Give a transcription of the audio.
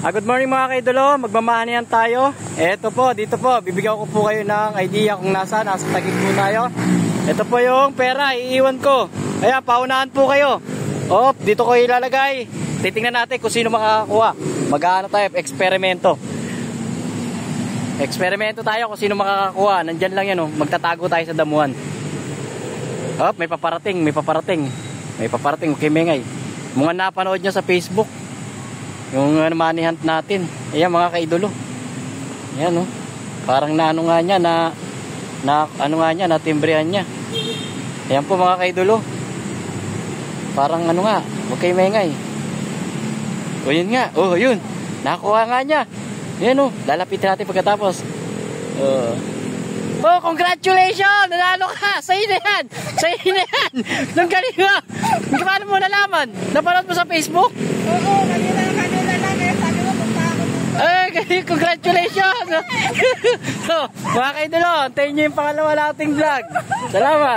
Good morning mga kaidolo, magmamanihan tayo. Eto po, dito po, bibigyan ko po kayo ng idea kung nasa Taguig po tayo. Ito po yung pera, iiwan ko. Ayan, paunahan po kayo. Dito ko ilalagay. Titingnan natin kung sino makakakuha. Mag-ano tayo, eksperimento. Eksperimento tayo kung sino makakakuha. Nandyan lang yan, magtatago tayo sa damuhan. May paparating, may paparating. May paparating, okay, mengay. Mga napanood nyo sa Facebook. Yung money hunt natin. Ayan mga kaidolo. Ayan parang naano nga niya na ano nga niya, natimbrihan niya. Ayan po mga kaidolo. Parang ano nga, okay mengay. Yun nga, yun. Nakuha nga niya. Ayan lalapitin natin pagkatapos. Congratulations! Nanalo ka! Sa'yo na yan! Sa'yo na yan! Nang galing ka! Paano mo nalaman? Napanood mo sa Facebook? Oo, kanina lang. Sabi mo, punta ako dito. Congratulations! Mga kaidolo, antayin nyo yung pangalawa nating vlog. Salamat!